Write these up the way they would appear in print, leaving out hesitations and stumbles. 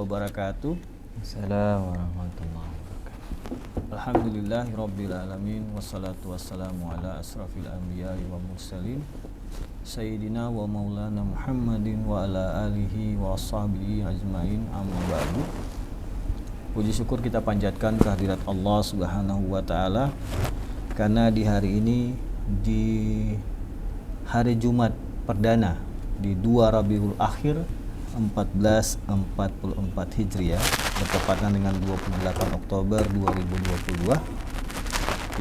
wabarakatuh. Assalamualaikum warahmatullahi wabarakatuh. Alhamdulillahirabbil alamin wassalatu wassalamu ala asrafil anbiya'i wa mursalin sayyidina wa maulana Muhammadin wa ala alihi wa ashabihi ajmain, amma ba'du. Puji syukur kita panjatkan kehadirat Allah Subhanahu wa taala karena di hari ini, di hari Jumat perdana di 2 Rabiul Akhir 1444 Hijriah bertepatan dengan 28 Oktober 2022,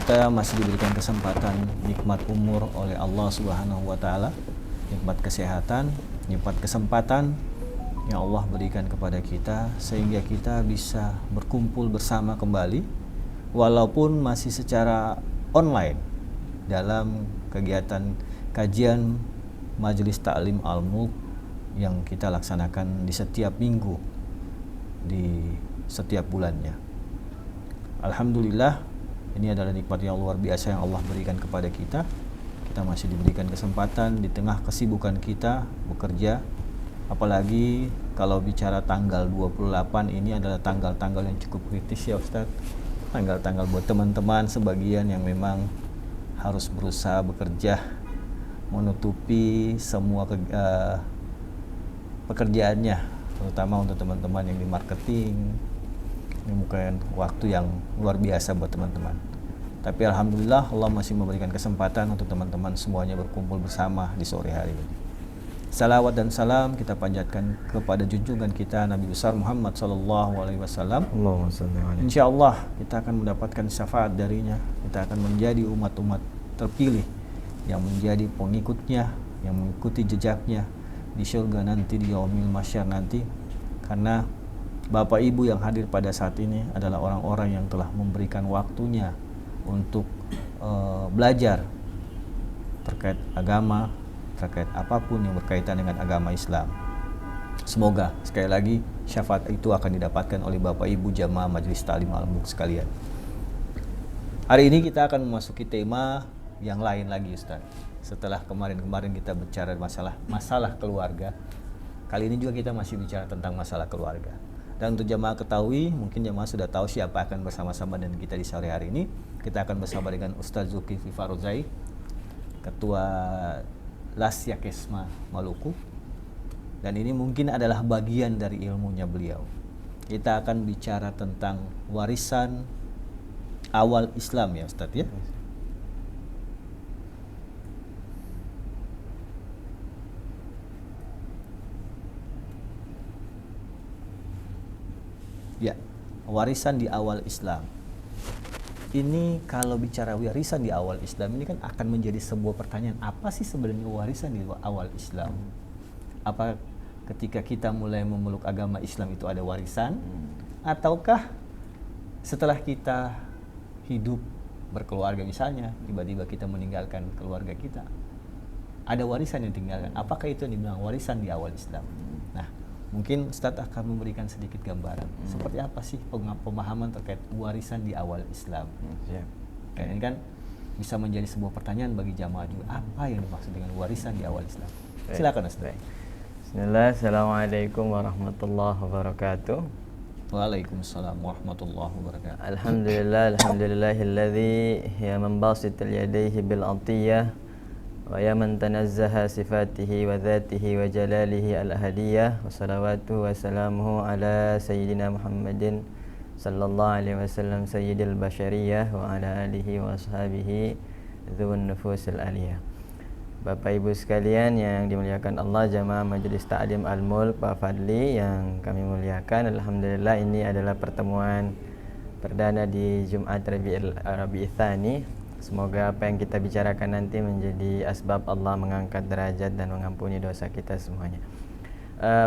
kita masih diberikan kesempatan nikmat umur oleh Allah Subhanahu wa taala, nikmat kesehatan, nikmat kesempatan yang Allah berikan kepada kita sehingga kita bisa berkumpul bersama kembali walaupun masih secara online dalam kegiatan kajian Majelis Ta'lim Al-Mulk yang kita laksanakan di setiap minggu, di setiap bulannya. Alhamdulillah, ini adalah nikmat yang luar biasa yang Allah berikan kepada kita. Kita masih diberikan kesempatan di tengah kesibukan kita bekerja. Apalagi kalau bicara tanggal 28 ini adalah tanggal-tanggal yang cukup kritis ya Ustadz. Tanggal-tanggal buat teman-teman sebagian yang memang harus berusaha bekerja menutupi semua pekerjaannya, terutama untuk teman-teman yang di marketing. Ini bukan waktu yang luar biasa buat teman-teman. Tapi alhamdulillah Allah masih memberikan kesempatan untuk teman-teman semuanya berkumpul bersama di sore hari ini. Salawat dan salam kita panjatkan kepada junjungan kita Nabi besar Muhammad sallallahu alaihi wasallam. Insyaallah kita akan mendapatkan syafaat darinya. Kita akan menjadi umat-umat terpilih yang menjadi pengikutnya, yang mengikuti jejaknya di surga nanti, di yaumil mahsyar nanti. Karena Bapak Ibu yang hadir pada saat ini adalah orang-orang yang telah memberikan waktunya untuk belajar terkait agama, terkait apapun yang berkaitan dengan agama Islam. Semoga sekali lagi syafaat itu akan didapatkan oleh Bapak Ibu jamaah Majelis Ta'lim Al-Mulk sekalian. Hari ini kita akan memasuki tema yang lain lagi Ustaz. Setelah kemarin kita bicara masalah keluarga, kali ini juga kita masih bicara tentang masalah keluarga. Dan untuk jamaah ketahui, mungkin jamaah sudah tahu siapa akan bersama-sama dengan kita di sore hari ini. Kita akan bersama dengan Ustaz Zulkifli Faruzai, Ketua Lasya Kesma Maluku, dan ini mungkin adalah bagian dari ilmunya beliau. Kita akan bicara tentang warisan awal Islam ya Ustadz ya. Ya, warisan di awal Islam. Ini kalau bicara warisan di awal Islam ini kan akan menjadi sebuah pertanyaan, apa sih sebenarnya warisan di awal Islam? Apa ketika kita mulai memeluk agama Islam itu ada warisan? Ataukah setelah kita hidup berkeluarga misalnya, tiba-tiba kita meninggalkan keluarga kita, ada warisan yang ditinggalkan? Apakah itu yang dibilang warisan di awal Islam? Nah, mungkin Ustadz akan memberikan sedikit gambaran seperti apa sih pemahaman terkait warisan di awal Islam. Ini kan bisa menjadi sebuah pertanyaan bagi jamaah juga, apa yang dimaksud dengan warisan di awal Islam. Silakan Ustadz. Bismillah, Assalamualaikum warahmatullahi wabarakatuh. Waalaikumsalam warahmatullahi wabarakatuh. Alhamdulillahilladzi ya man basitul yadayhi bil atiyah wa ya man tanazzaha sifatihi wa dhatihi wa jalalihi al-hadiyah, wa salawatuhu wa salamuhu ala sayyidina Muhammadin sallallahu alaihi wasallam sayyidil bashariyah wa ala alihi wa ashabihi dzun nufusil aliyah. Bapak Ibu sekalian yang dimuliakan Allah, jamaah Majelis Ta'lim Al-Mulk Pak Fadli yang kami muliakan, alhamdulillah ini adalah pertemuan perdana di Jumat Rabiul Tsani. Semoga apa yang kita bicarakan nanti menjadi asbab Allah mengangkat derajat dan mengampuni dosa kita semuanya.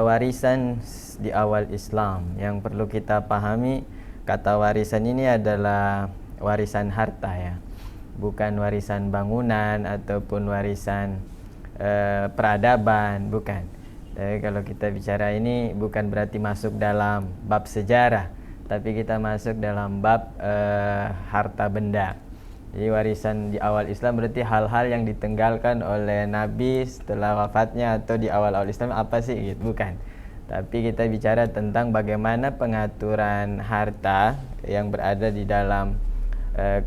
Warisan di awal Islam yang perlu kita pahami, kata warisan ini adalah warisan harta ya, bukan warisan bangunan ataupun warisan peradaban, bukan. Jadi kalau kita bicara ini bukan berarti masuk dalam bab sejarah, tapi kita masuk dalam bab harta benda. Jadi warisan di awal Islam berarti hal-hal yang ditinggalkan oleh Nabi setelah wafatnya atau di awal-awal Islam apa sih gitu, bukan. Tapi kita bicara tentang bagaimana pengaturan harta yang berada di dalam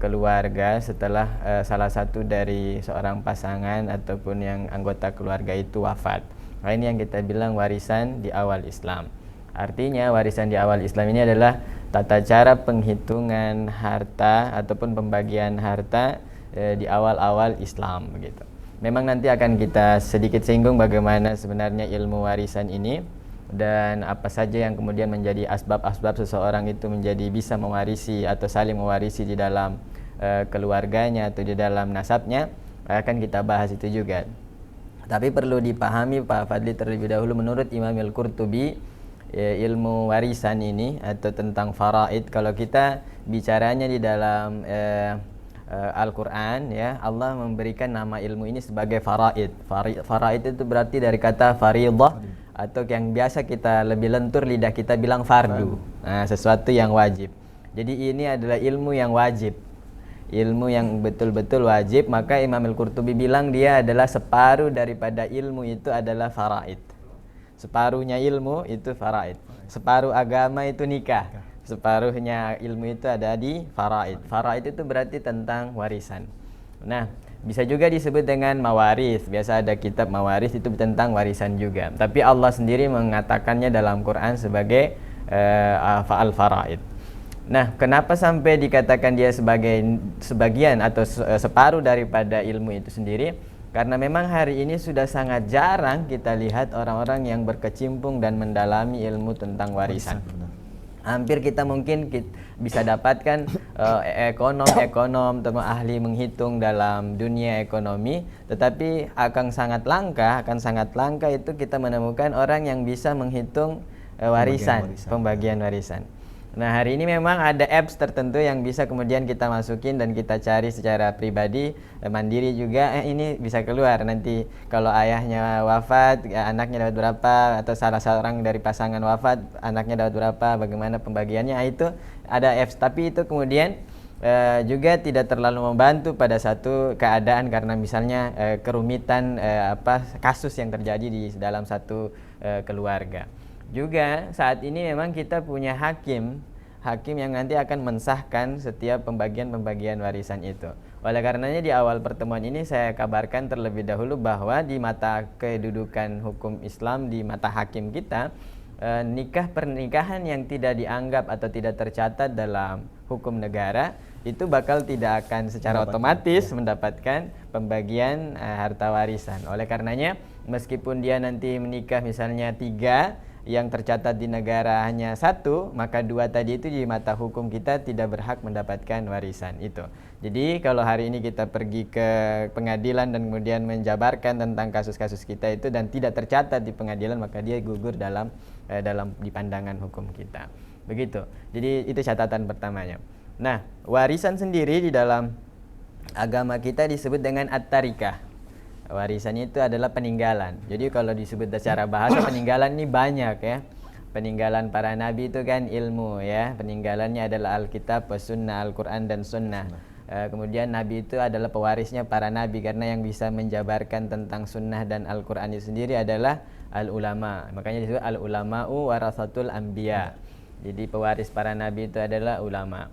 keluarga setelah salah satu dari seorang pasangan ataupun yang anggota keluarga itu wafat. Nah, ini yang kita bilang warisan di awal Islam. Artinya warisan di awal Islam ini adalah tata cara penghitungan harta ataupun pembagian harta di awal-awal Islam begitu. Memang nanti akan kita sedikit singgung bagaimana sebenarnya ilmu warisan ini dan apa saja yang kemudian menjadi asbab-asbab seseorang itu menjadi bisa mewarisi atau saling mewarisi di dalam keluarganya atau di dalam nasabnya, akan kita bahas itu juga. Tapi perlu dipahami Pak Fadli terlebih dahulu, menurut Imam Al-Qurtubi ilmu warisan ini atau tentang faraid, kalau kita bicaranya di dalam Al-Quran ya, Allah memberikan nama ilmu ini sebagai faraid. Faraid itu berarti dari kata faridah atau yang biasa kita lebih lentur lidah kita bilang fardu. Nah, sesuatu yang wajib. Jadi ini adalah ilmu yang wajib. Ilmu yang betul-betul wajib, maka Imam Al-Qurtubi bilang dia adalah separuh daripada ilmu itu adalah faraid. Separuhnya ilmu itu faraid. Separuh agama itu nikah. Separuhnya ilmu itu ada di faraid. Faraid itu berarti tentang warisan. Nah, bisa juga disebut dengan mawaris. Biasa ada kitab mawaris itu tentang warisan juga. Tapi Allah sendiri mengatakannya dalam Quran sebagai fa'al faraid. Nah, kenapa sampai dikatakan dia sebagai sebagian atau separuh daripada ilmu itu sendiri? Karena memang hari ini sudah sangat jarang kita lihat orang-orang yang berkecimpung dan mendalami ilmu tentang warisan. Hampir kita mungkin bisa dapatkan ekonom atau ahli menghitung dalam dunia ekonomi, tetapi akan sangat langka itu kita menemukan orang yang bisa menghitung pembagian warisan. Nah, hari ini memang ada apps tertentu yang bisa kemudian kita masukin dan kita cari secara pribadi, mandiri juga, ini bisa keluar nanti kalau ayahnya wafat, anaknya dapat berapa, atau salah seorang dari pasangan wafat, anaknya dapat berapa, bagaimana pembagiannya, itu ada apps. Tapi itu kemudian juga tidak terlalu membantu pada satu keadaan karena misalnya kerumitan kasus yang terjadi di dalam satu keluarga. Juga saat ini memang kita punya hakim yang nanti akan mensahkan setiap pembagian warisan itu. Oleh karenanya di awal pertemuan ini saya kabarkan terlebih dahulu bahwa di mata kedudukan hukum Islam, di mata hakim kita, pernikahan yang tidak dianggap atau tidak tercatat dalam hukum negara itu bakal tidak akan secara otomatis mendapatkan pembagian harta warisan. Oleh karenanya meskipun dia nanti menikah misalnya 3, yang tercatat di negara hanya 1, maka 2 tadi itu di mata hukum kita tidak berhak mendapatkan warisan itu. Jadi kalau hari ini kita pergi ke pengadilan dan kemudian menjabarkan tentang kasus-kasus kita itu dan tidak tercatat di pengadilan, maka dia gugur dalam di pandangan hukum kita. Begitu. Jadi itu catatan pertamanya. Nah, warisan sendiri di dalam agama kita disebut dengan at-tarikah. Warisan itu adalah peninggalan. Jadi kalau disebut secara bahasa peninggalan ini banyak ya. Peninggalan para nabi itu kan ilmu ya. Peninggalannya adalah Alkitab, Sunnah, Al-Quran dan Sunnah. Kemudian nabi itu adalah pewarisnya para nabi, karena yang bisa menjabarkan tentang Sunnah dan Al-Quran itu sendiri adalah al-ulama. Makanya disebut al-ulama'u warasatul anbiya. Jadi pewaris para nabi itu adalah ulama.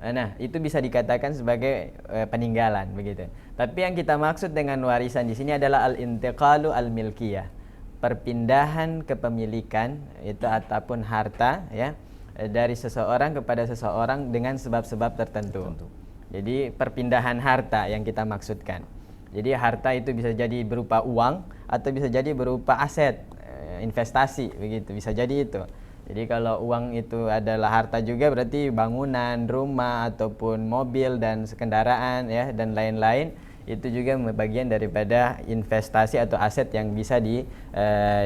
Nah, itu bisa dikatakan sebagai peninggalan begitu. Tapi yang kita maksud dengan warisan di sini adalah al-intiqalu al-milkiyah. Perpindahan kepemilikan itu ataupun harta ya dari seseorang kepada seseorang dengan sebab-sebab tertentu. Jadi perpindahan harta yang kita maksudkan. Jadi harta itu bisa jadi berupa uang atau bisa jadi berupa aset, investasi begitu, bisa jadi itu. Jadi kalau uang itu adalah harta juga berarti bangunan, rumah ataupun mobil dan kendaraan ya dan lain-lain, itu juga bagian daripada investasi atau aset yang bisa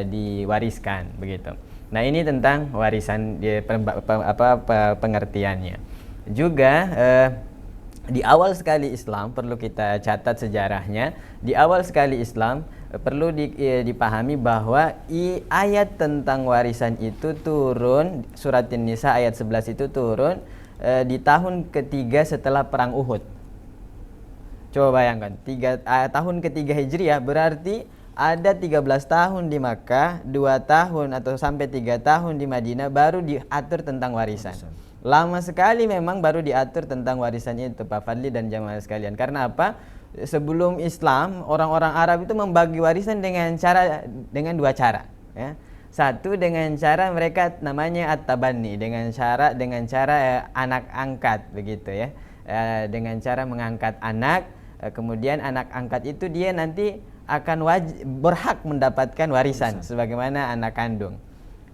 diwariskan begitu. Nah, ini tentang warisan pengertiannya. Juga di awal sekali Islam perlu kita catat sejarahnya. Di awal sekali Islam perlu dipahami bahwa ayat tentang warisan itu turun, surat An-Nisa ayat 11 itu turun di tahun ketiga setelah perang Uhud. Coba bayangkan, tahun ketiga Hijriah berarti ada 13 tahun di Makkah, 2 tahun atau sampai 3 tahun di Madinah baru diatur tentang warisan. Lama sekali memang baru diatur tentang warisan itu, Pak Fadli dan jamaah sekalian. Karena apa? Sebelum Islam, orang-orang Arab itu membagi warisan dengan dua cara, ya. Satu dengan cara mereka namanya at-tabanni, dengan cara anak angkat begitu ya. Dengan cara mengangkat anak, kemudian anak angkat itu dia nanti akan berhak mendapatkan warisan sebagaimana anak kandung.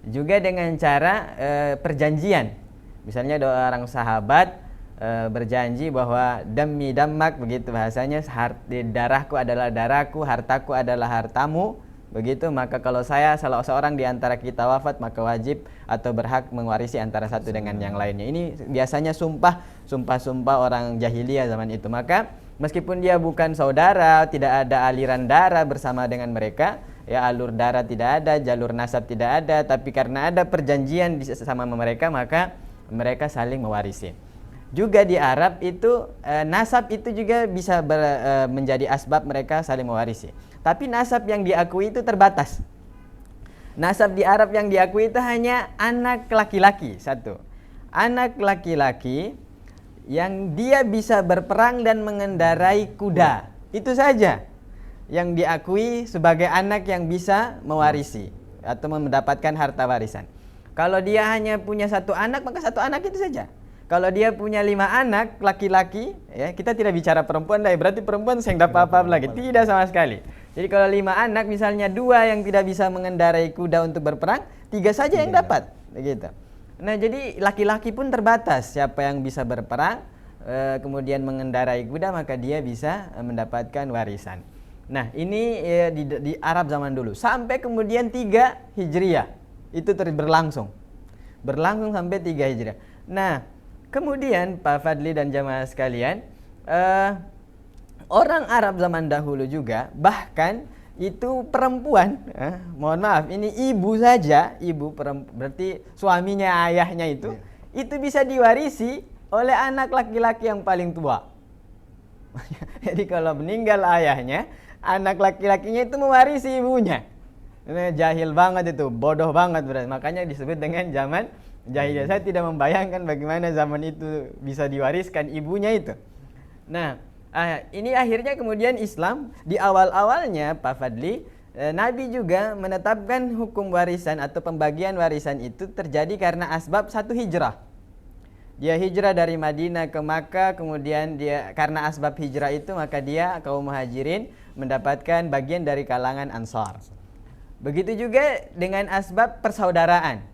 Juga dengan cara perjanjian. Misalnya ada orang sahabat berjanji bahwa dami dammak, begitu bahasanya, darahku adalah darahku, hartaku adalah hartamu, begitu. Maka kalau salah seorang di antara kita wafat, maka wajib atau berhak mewarisi antara satu dengan yang lainnya. Ini biasanya sumpah orang jahiliyah zaman itu. Maka meskipun dia bukan saudara, tidak ada aliran darah bersama dengan mereka, ya, alur darah tidak ada, jalur nasab tidak ada, tapi karena ada perjanjian sama mereka, maka mereka saling mewarisi. Juga di Arab itu nasab itu juga bisa menjadi asbab mereka saling mewarisi. Tapi nasab yang diakui itu terbatas. Nasab di Arab yang diakui itu hanya anak laki-laki satu. Anak laki-laki yang dia bisa berperang dan mengendarai kuda. Itu saja yang diakui sebagai anak yang bisa mewarisi atau mendapatkan harta warisan. Kalau dia hanya punya satu anak, maka satu anak itu saja. Kalau dia punya 5 anak laki-laki, ya, kita tidak bicara perempuan lah, berarti perempuan saya tidak apa-apa lagi, tidak sama sekali. Jadi kalau 5 anak, misalnya 2 yang tidak bisa mengendarai kuda untuk berperang, 3 saja yang dapat, begitu. Nah, jadi laki-laki pun terbatas, siapa yang bisa berperang, kemudian mengendarai kuda, maka dia bisa mendapatkan warisan. Nah, ini di Arab zaman dulu, sampai kemudian 3 Hijriah, itu berlangsung sampai 3 Hijriah. Nah, kemudian Pak Fadli dan jamaah sekalian, orang Arab zaman dahulu juga bahkan itu perempuan, mohon maaf, ini ibu saja, berarti suaminya, ayahnya itu bisa diwarisi oleh anak laki-laki yang paling tua. Jadi kalau meninggal ayahnya, anak laki-lakinya itu mewarisi ibunya. Ini jahil banget itu, bodoh banget berarti. Makanya disebut dengan zaman jahiliyah. Saya tidak membayangkan bagaimana zaman itu bisa diwariskan ibunya itu. Nah, ini akhirnya kemudian Islam di awal-awalnya Pak Fadli, Nabi juga menetapkan hukum warisan atau pembagian warisan itu terjadi karena asbab satu hijrah. Dia hijrah dari Madinah ke Makkah, kemudian dia karena asbab hijrah itu maka dia kaum muhajirin mendapatkan bagian dari kalangan Ansar. Begitu juga dengan asbab persaudaraan.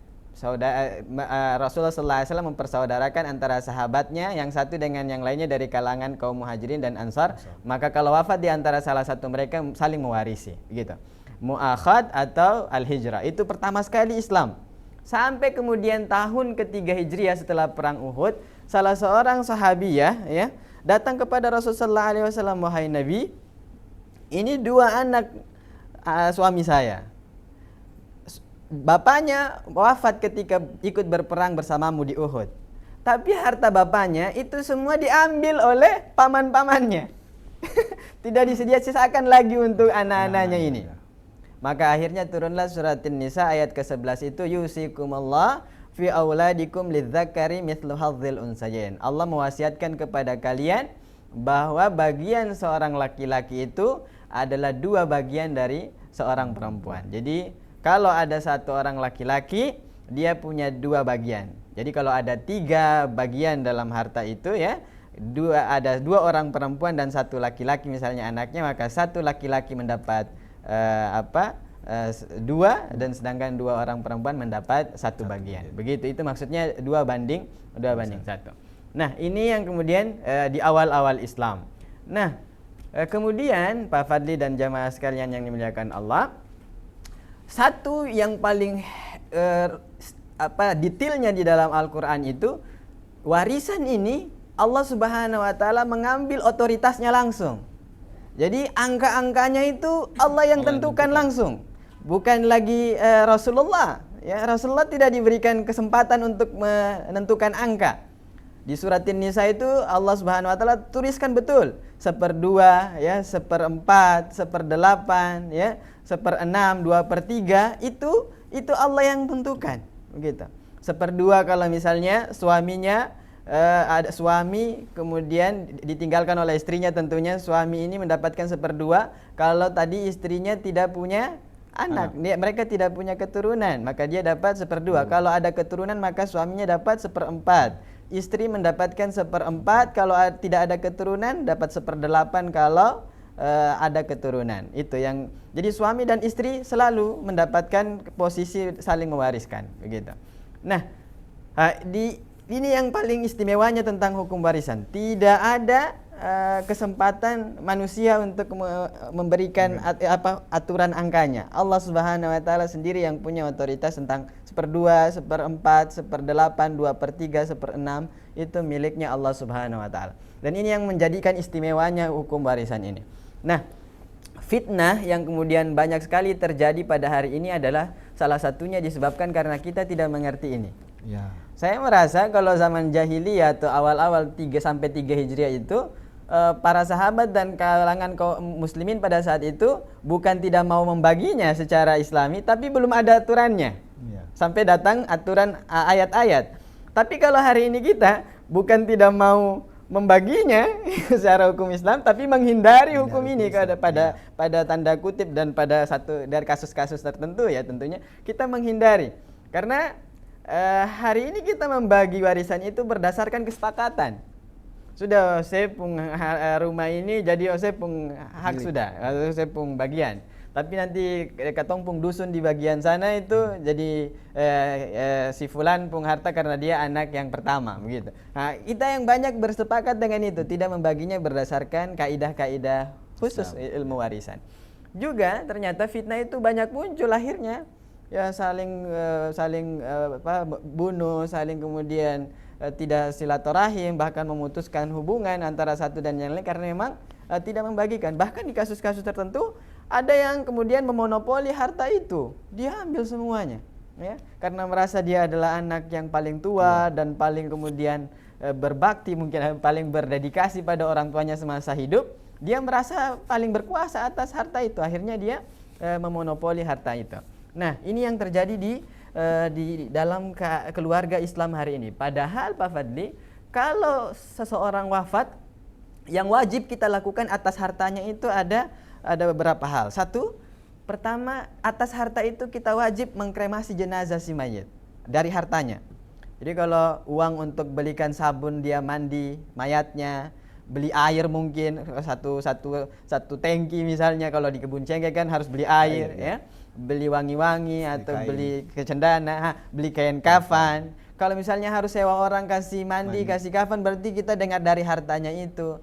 Rasulullah SAW mempersaudarakan antara sahabatnya yang satu dengan yang lainnya dari kalangan kaum muhajirin dan ansar. Maka kalau wafat di antara salah satu mereka saling mewarisi, gitu. Mu'akhad atau al-hijrah itu pertama sekali Islam. Sampai kemudian tahun ketiga Hijriah setelah perang Uhud, salah seorang sahabiyah ya datang kepada Rasulullah SAW, wahai Nabi, ini 2 anak suami saya. Bapaknya wafat ketika ikut berperang bersamamu di Uhud. Tapi harta bapaknya itu semua diambil oleh paman-pamannya. Tidak disediakan lagi untuk anak-anaknya ini. Maka akhirnya turunlah surat An-Nisa ayat ke-11 itu, yusikumullah fi auladikum lidzakari mithlu hadzil unsayain. Allah mewasiatkan kepada kalian bahwa bagian seorang laki-laki itu adalah 2 bagian dari seorang perempuan. Jadi kalau ada satu orang laki-laki, dia punya 2 bagian. Jadi kalau ada 3 bagian dalam harta itu ya, ada 2 orang perempuan dan 1 laki-laki misalnya anaknya, maka 1 laki-laki mendapat 2 dan sedangkan 2 orang perempuan mendapat 1 bagian. Begitu, itu maksudnya 2 banding 1. Nah, ini yang kemudian di awal-awal Islam. Nah, kemudian Pak Fadli dan jamaah sekalian yang dimuliakan Allah, satu yang paling detailnya di dalam Al-Quran itu, warisan ini Allah Subhanahu wa Ta'ala mengambil otoritasnya langsung. Jadi angka-angkanya itu Allah yang tentukan langsung, bukan lagi Rasulullah. Ya, Rasulullah tidak diberikan kesempatan untuk menentukan angka. Di surat An-Nisa itu Allah Subhanahu wa Ta'ala tuliskan betul 1/2, ya, 1/4, 1/8, ya, 1/6, 2/3 itu Allah yang tentukan, begitu. 1/2 kalau misalnya suaminya ada suami kemudian ditinggalkan oleh istrinya, tentunya suami ini mendapatkan 1/2. Kalau tadi istrinya tidak punya anak, mereka tidak punya keturunan, maka dia dapat 1/2. Kalau ada keturunan maka suaminya dapat 1/4. Istri mendapatkan 1/4, kalau tidak ada keturunan dapat 1/8 kalau ada keturunan. Itu yang jadi suami dan istri selalu mendapatkan posisi saling mewariskan, begitu. Nah, ini yang paling istimewanya tentang hukum warisan. Tidak ada kesempatan manusia untuk memberikan aturan angkanya. Allah Subhanahu wa taala sendiri yang punya otoritas tentang 1/2, 1/4, 1/8, 2/3, 1/6 itu miliknya Allah Subhanahu wa taala. Dan ini yang menjadikan istimewanya hukum warisan ini. Nah, fitnah yang kemudian banyak sekali terjadi pada hari ini adalah salah satunya disebabkan karena kita tidak mengerti ini. Ya. Saya merasa kalau zaman jahiliyah atau awal-awal 3 Hijriah itu para sahabat dan kalangan kaum muslimin pada saat itu bukan tidak mau membaginya secara islami, tapi belum ada aturannya. Ya. Sampai datang aturan ayat-ayat. Tapi kalau hari ini kita bukan tidak mau membaginya secara hukum Islam, tapi menghindari hukum ini pada tanda kutip dan pada satu dari kasus-kasus tertentu ya tentunya kita menghindari. Karena hari ini kita membagi warisan itu berdasarkan kesepakatan. Sudah saya pun rumah ini jadi saya pun hak sudah, saya pun bagian. Tapi nanti katong pun dusun di bagian sana itu jadi si fulan pun harta karena dia anak yang pertama begitu. Nah, kita yang banyak bersepakat dengan itu, tidak membaginya berdasarkan kaidah-kaidah khusus ilmu warisan. Juga ternyata fitnah itu banyak muncul akhirnya. Ya saling bunuh, saling kemudian tidak silaturahim, bahkan memutuskan hubungan antara satu dan yang lain karena memang tidak membagikan. Bahkan di kasus-kasus tertentu ada yang kemudian memonopoli harta itu, dia ambil semuanya, ya, karena merasa dia adalah anak yang paling tua dan paling kemudian berbakti, mungkin paling berdedikasi pada orang tuanya semasa hidup. Dia merasa paling berkuasa atas harta itu, akhirnya dia memonopoli harta itu. Nah, ini yang terjadi di dalam keluarga Islam hari ini. Padahal Pak Fadli, kalau seseorang wafat, yang wajib kita lakukan atas hartanya itu ada beberapa hal. Satu, pertama, atas harta itu kita wajib mengkremasi jenazah si mayit dari hartanya. Jadi kalau uang untuk belikan sabun dia mandi mayatnya, beli air mungkin satu tangki misalnya, kalau di kebun cengkeh kan harus beli air ya. Beli wangi-wangi atau beli kecendana, beli kain kafan. Kalau misalnya harus sewa orang kasih mandi, kasih kafan, berarti kita dengar dari hartanya itu.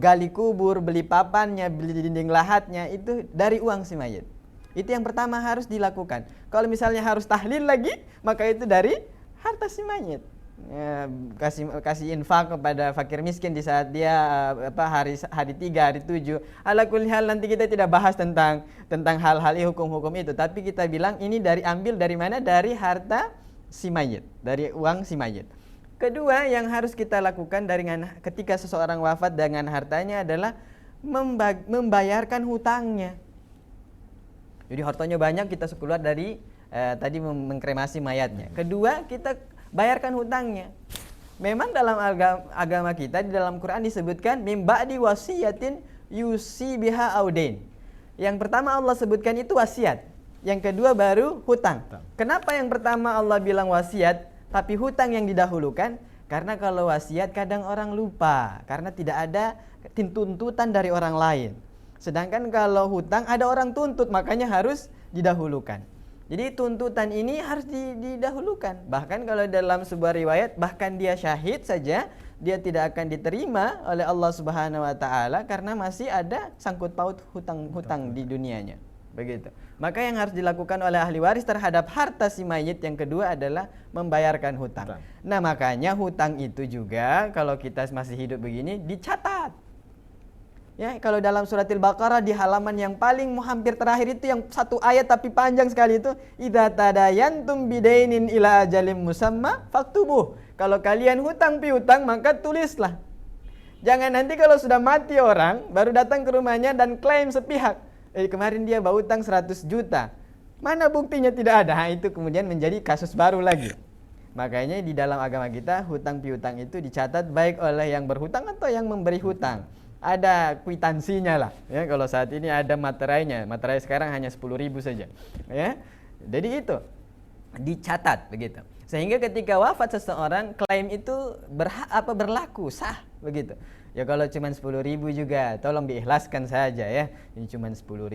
Gali kubur, beli papannya, beli dinding lahatnya, itu dari uang si mayit. Itu yang pertama harus dilakukan. Kalau misalnya harus tahlil lagi, maka itu dari harta si mayit. Ya, kasih infak kepada fakir miskin di saat dia hari 3, hari 7. Ala kulli hal, nanti kita tidak bahas tentang hal-hal hukum-hukum itu, tapi kita bilang ini ambil dari mana? Dari harta si mayit, dari uang si mayit. Kedua yang harus kita lakukan ketika seseorang wafat dengan hartanya adalah membayarkan hutangnya. Jadi hartanya banyak, kita keluar dari tadi mengkremasi mayatnya. Kedua, kita bayarkan hutangnya. Memang dalam agama kita, di dalam Quran disebutkan mim ba'di wasiyatin yusi biha audain. Yang pertama Allah sebutkan itu wasiat. Yang kedua baru hutang. Kenapa yang pertama Allah bilang wasiat tapi hutang yang didahulukan? Karena kalau wasiat kadang orang lupa karena tidak ada tuntutan dari orang lain. Sedangkan kalau hutang ada orang tuntut, makanya harus didahulukan. Jadi tuntutan ini harus didahulukan. Bahkan kalau dalam sebuah riwayat, bahkan dia syahid saja, dia tidak akan diterima oleh Allah Subhanahu wa taala karena masih ada sangkut paut hutang di dunianya. Begitu. Maka yang harus dilakukan oleh ahli waris terhadap harta si mayit yang kedua adalah membayarkan hutang. Nah, makanya hutang itu juga kalau kita masih hidup begini dicatat. Ya, kalau dalam surat Al-Baqarah di halaman yang paling hampir terakhir itu yang satu ayat tapi panjang sekali itu, idza tadayantum bidainin ila ajalim musamma faktubuh. Kalau kalian hutang piutang maka tulislah. Jangan nanti kalau sudah mati orang baru datang ke rumahnya dan klaim sepihak. Kemarin dia berhutang 100 juta. Mana buktinya tidak ada? Itu kemudian menjadi kasus baru lagi. Makanya di dalam agama kita hutang piutang itu dicatat baik oleh yang berhutang atau yang memberi hutang. Ada kwitansinya lah. Ya, kalau saat ini ada materainya. Materai sekarang hanya 10.000 saja. Ya, jadi itu dicatat begitu. Sehingga ketika wafat seseorang, klaim itu berlaku sah begitu. Ya kalau cuma 10.000 juga, tolong diikhlaskan saja ya. Ini cuma 10.000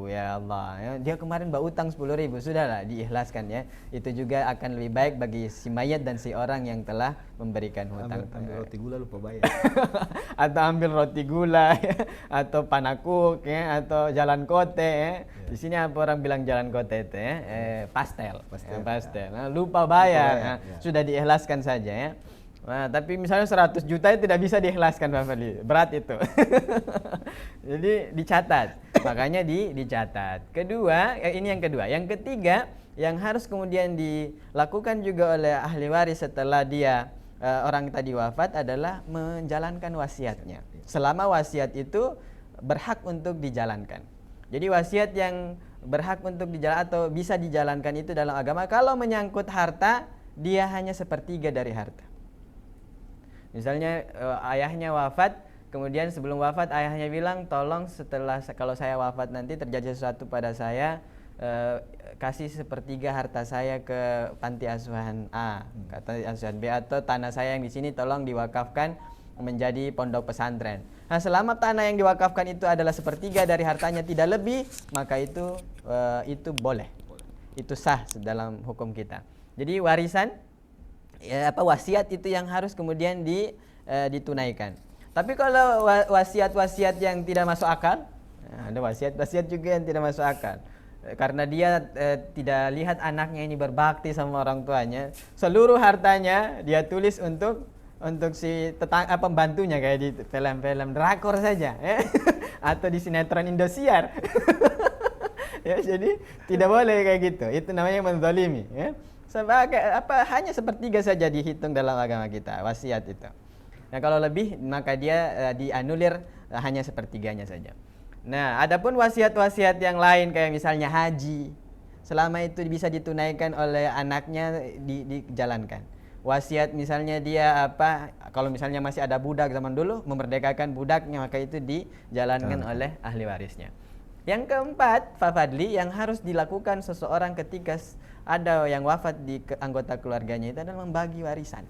ya Allah. Ya, dia kemarin berutang 10.000, sudahlah diikhlaskan ya. Itu juga akan lebih baik bagi si mayat dan si orang yang telah memberikan hutang. Ambil roti gula lupa bayar. Atau ambil roti gula ya, atau panakuk ya, atau jalan kote ya. Di sini apa orang bilang jalan kote itu ya? Pastel. Pastel. Nah, lupa bayar. Nah, sudah diikhlaskan saja ya. Nah, tapi misalnya 100 juta itu tidak bisa diikhlaskan Pak Fadli. Berat itu. Jadi dicatat. Makanya dicatat. Kedua, ini yang kedua. Yang ketiga, yang harus kemudian dilakukan juga oleh ahli waris setelah dia orang tadi wafat adalah menjalankan wasiatnya. Selama wasiat itu berhak untuk dijalankan. Jadi wasiat yang berhak untuk dijalankan atau bisa dijalankan itu dalam agama, kalau menyangkut harta, dia hanya sepertiga dari harta. Misalnya ayahnya wafat, kemudian sebelum wafat ayahnya bilang, tolong setelah kalau saya wafat nanti terjadi sesuatu pada saya, kasih sepertiga harta saya ke panti asuhan A, ke panti asuhan B, atau tanah saya yang di sini tolong diwakafkan menjadi pondok pesantren. Nah, selama tanah yang diwakafkan itu adalah sepertiga dari hartanya, tidak lebih, maka itu boleh. Itu sah dalam hukum kita. Jadi warisan wasiat itu yang harus kemudian ditunaikan. Tapi kalau wasiat-wasiat yang tidak masuk akal, ada wasiat-wasiat juga yang tidak masuk akal. Karena dia tidak lihat anaknya ini berbakti sama orang tuanya, seluruh hartanya dia tulis untuk si pembantunya, kayak di film-film drakor saja ya. Atau di sinetron Indosiar. Ya, jadi tidak boleh kayak gitu. Itu namanya menzalimi ya. Sebagai hanya sepertiga saja dihitung dalam agama kita wasiat itu. Nah, kalau lebih maka dia dianulir hanya sepertiganya saja. Nah, adapun wasiat-wasiat yang lain kayak misalnya haji, selama itu bisa ditunaikan oleh anaknya dijalankan. Wasiat misalnya dia kalau misalnya masih ada budak zaman dulu, memerdekakan budaknya, maka itu dijalankan oleh ahli warisnya. Yang keempat, Pak Fadli, yang harus dilakukan seseorang ketika ada yang wafat di anggota keluarganya itu adalah membagi warisan.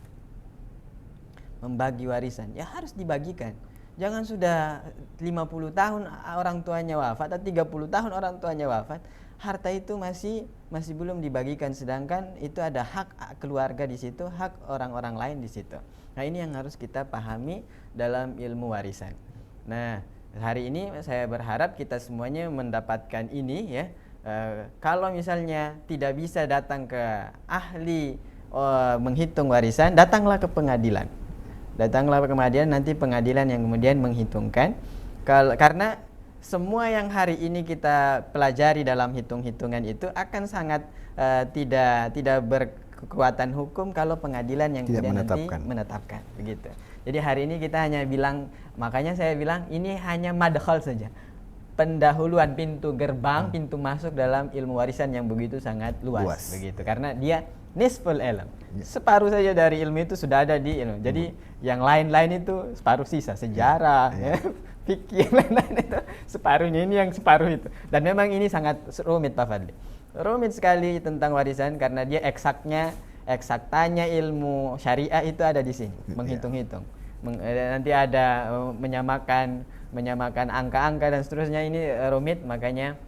Membagi warisan, ya harus dibagikan. Jangan sudah 50 tahun orang tuanya wafat atau 30 tahun orang tuanya wafat, harta itu masih belum dibagikan, sedangkan itu ada hak keluarga di situ, hak orang-orang lain di situ. Nah, ini yang harus kita pahami dalam ilmu warisan. Nah, hari ini saya berharap kita semuanya mendapatkan ini ya. Kalau misalnya tidak bisa datang ke ahli menghitung warisan, datanglah ke pengadilan. Datanglah ke pengadilan, nanti pengadilan yang kemudian menghitungkan. Karena semua yang hari ini kita pelajari dalam hitung-hitungan itu akan sangat tidak berkekuatan hukum kalau pengadilan yang tidak kemudian menetapkan. nanti menetapkan begitu. Jadi hari ini kita hanya bilang, makanya saya bilang ini hanya madkhal saja, pendahuluan, pintu gerbang, pintu masuk dalam ilmu warisan yang begitu sangat luas. Begitu. Karena dia nisful ilm, separuh saja dari ilmu itu sudah ada di ilmu. Jadi yang lain-lain itu separuh sisa, sejarah, fikih, yang lain-lain itu separuhnya, ini yang separuh itu. Dan memang ini sangat rumit Pak Fadli, rumit sekali tentang warisan, karena dia eksaktanya ilmu syariah itu ada di sini, menghitung-hitung. Nanti ada menyamakan angka-angka dan seterusnya, ini rumit, makanya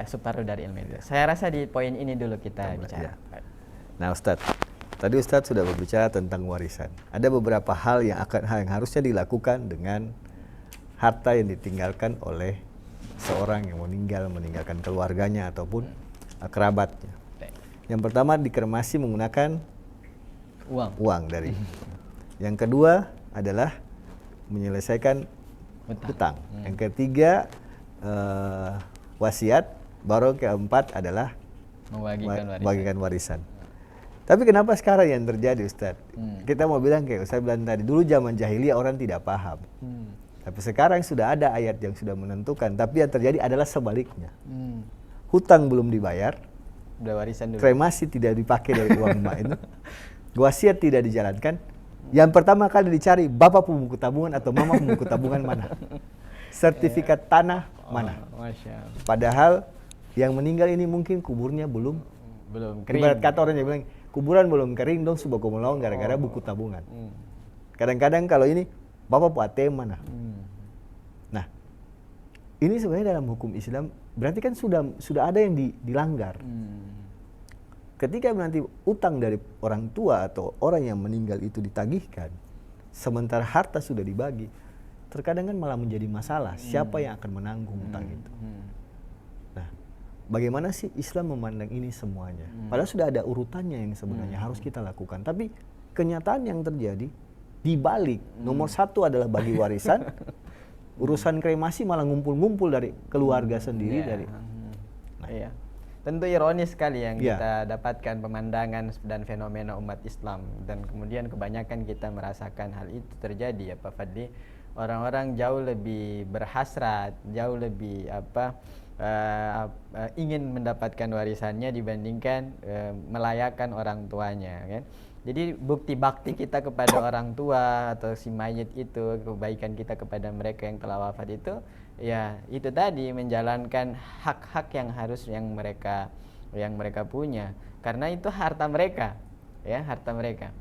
separuh dari ilmu itu. Saya rasa di poin ini dulu kita bicara. Nah, Ustadz, tadi Ustadz sudah berbicara tentang warisan. Ada beberapa hal yang harusnya dilakukan dengan harta yang ditinggalkan oleh seorang yang meninggalkan keluarganya ataupun kerabatnya. Yang pertama, dikremasi menggunakan uang dari. Yang kedua adalah menyelesaikan hutang. Yang ketiga wasiat. Baru keempat adalah membagikan warisan. Tapi kenapa sekarang yang terjadi, Ustadz? Kita mau bilang kayak Ustadz bilang tadi, dulu zaman jahiliyah orang tidak paham. Tapi sekarang sudah ada ayat yang sudah menentukan, tapi yang terjadi adalah sebaliknya. Hutang belum dibayar, Udah warisan dulu. kremasi tidak dipakai dari uang emak itu, wasiat tidak dijalankan. Yang pertama kali dicari, bapak pembuku tabungan atau mama pembuku tabungan mana? Sertifikat tanah mana? Masya Allah. Padahal yang meninggal ini mungkin kuburnya belum Kering. Ibarat kata orang yang bilang, kuburan belum kering dong sudah kumulong gara-gara buku tabungan. Kadang-kadang kalau ini, bapak pu ATM mana? Nah, ini sebenarnya dalam hukum Islam berarti kan sudah ada yang dilanggar. Ketika nanti utang dari orang tua atau orang yang meninggal itu ditagihkan, sementara harta sudah dibagi, terkadang kan malah menjadi masalah. Siapa yang akan menanggung utang itu? Nah, bagaimana sih Islam memandang ini semuanya? Padahal sudah ada urutannya yang sebenarnya harus kita lakukan. Tapi kenyataan yang terjadi dibalik. Nomor satu adalah bagi warisan. Urusan kremasi malah ngumpul-ngumpul dari keluarga sendiri. Iya. Tentu ironis sekali yang kita dapatkan pemandangan dan fenomena umat Islam, dan kemudian kebanyakan kita merasakan hal itu terjadi ya Pak Fadli. Orang-orang jauh lebih berhasrat, jauh lebih ingin mendapatkan warisannya dibandingkan melayakan orang tuanya, kan? Jadi bukti bakti kita kepada orang tua atau si mayit itu, kebaikan kita kepada mereka yang telah wafat itu, ya itu tadi, menjalankan hak-hak yang mereka punya, karena itu harta mereka, ya, harta mereka.